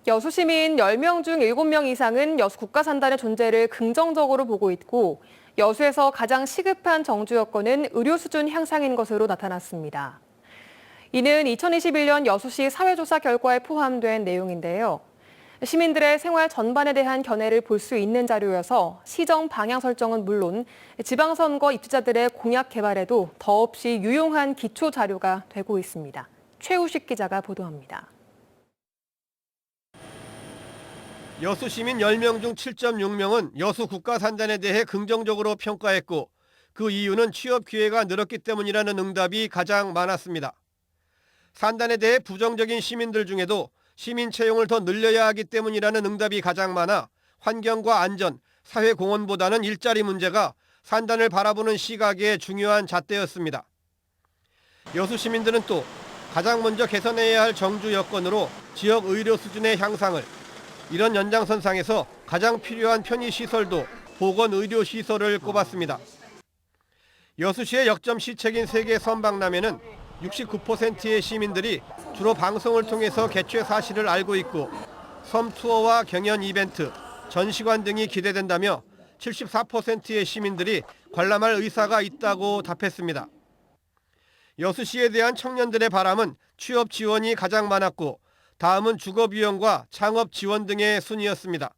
여수 시민 10명 중 7명 이상은 여수 국가산단의 존재를 긍정적으로 보고 있고 여수에서 가장 시급한 정주 여건은 의료 수준 향상인 것으로 나타났습니다. 이는 2021년 여수시 사회조사 결과에 포함된 내용인데요. 시민들의 생활 전반에 대한 견해를 볼 수 있는 자료여서 시정 방향 설정은 물론 지방선거 입지자들의 공약 개발에도 더없이 유용한 기초 자료가 되고 있습니다. 최우식 기자가 보도합니다. 여수 시민 10명 중 7.6명은 여수 국가산단에 대해 긍정적으로 평가했고 그 이유는 취업 기회가 늘었기 때문이라는 응답이 가장 많았습니다. 산단에 대해 부정적인 시민들 중에도 시민 채용을 더 늘려야 하기 때문이라는 응답이 가장 많아 환경과 안전, 사회공헌보다는 일자리 문제가 산단을 바라보는 시각의 중요한 잣대였습니다. 여수 시민들은 또 가장 먼저 개선해야 할 정주 여건으로 지역 의료 수준의 향상을, 이런 연장선상에서 가장 필요한 편의시설도 보건의료시설을 꼽았습니다. 여수시의 역점 시책인 세계 선박람회는 69%의 시민들이 주로 방송을 통해서 개최 사실을 알고 있고 섬 투어와 경연 이벤트, 전시관 등이 기대된다며 74%의 시민들이 관람할 의사가 있다고 답했습니다. 여수시에 대한 청년들의 바람은 취업 지원이 가장 많았고 다음은 주거비용과 창업 지원 등의 순이었습니다.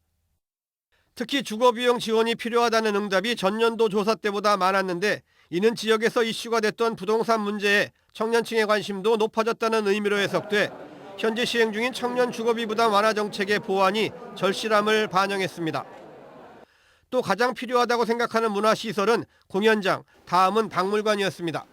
특히 주거비용 지원이 필요하다는 응답이 전년도 조사 때보다 많았는데 이는 지역에서 이슈가 됐던 부동산 문제에 청년층의 관심도 높아졌다는 의미로 해석돼 현재 시행 중인 청년 주거비 부담 완화 정책의 보완이 절실함을 반영했습니다. 또 가장 필요하다고 생각하는 문화시설은 공연장, 다음은 박물관이었습니다.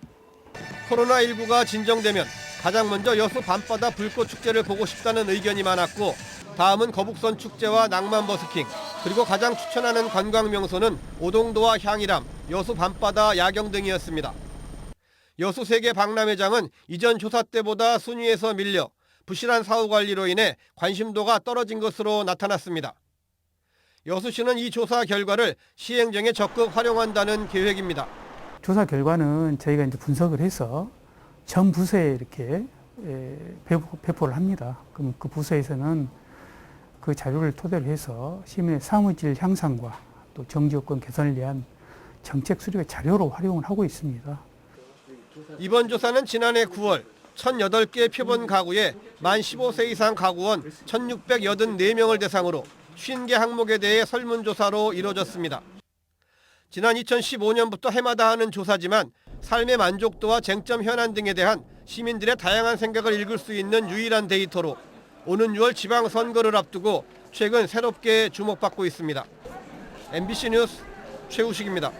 코로나19가 진정되면 가장 먼저 여수 밤바다 불꽃축제를 보고 싶다는 의견이 많았고 다음은 거북선 축제와 낭만 버스킹, 그리고 가장 추천하는 관광명소는 오동도와 향일암, 여수 밤바다 야경 등이었습니다. 여수 세계 박람회장은 이전 조사 때보다 순위에서 밀려 부실한 사후 관리로 인해 관심도가 떨어진 것으로 나타났습니다. 여수시는 이 조사 결과를 시행정에 적극 활용한다는 계획입니다. 조사 결과는 저희가 이제 분석을 해서 전 부서에 이렇게 배포를 합니다. 그럼 그 부서에서는 그 자료를 토대로 해서 시민의 삶의 향상과 또 정주여건 개선을 위한 정책 수립의 자료로 활용을 하고 있습니다. 이번 조사는 지난해 9월 1,008개 표본 가구에 만 15세 이상 가구원 1,684명을 대상으로 50개 항목에 대해 설문조사로 이루어졌습니다. 지난 2015년부터 해마다 하는 조사지만 삶의 만족도와 쟁점 현안 등에 대한 시민들의 다양한 생각을 읽을 수 있는 유일한 데이터로 오는 6월 지방선거를 앞두고 최근 새롭게 주목받고 있습니다. MBC 뉴스 최우식입니다.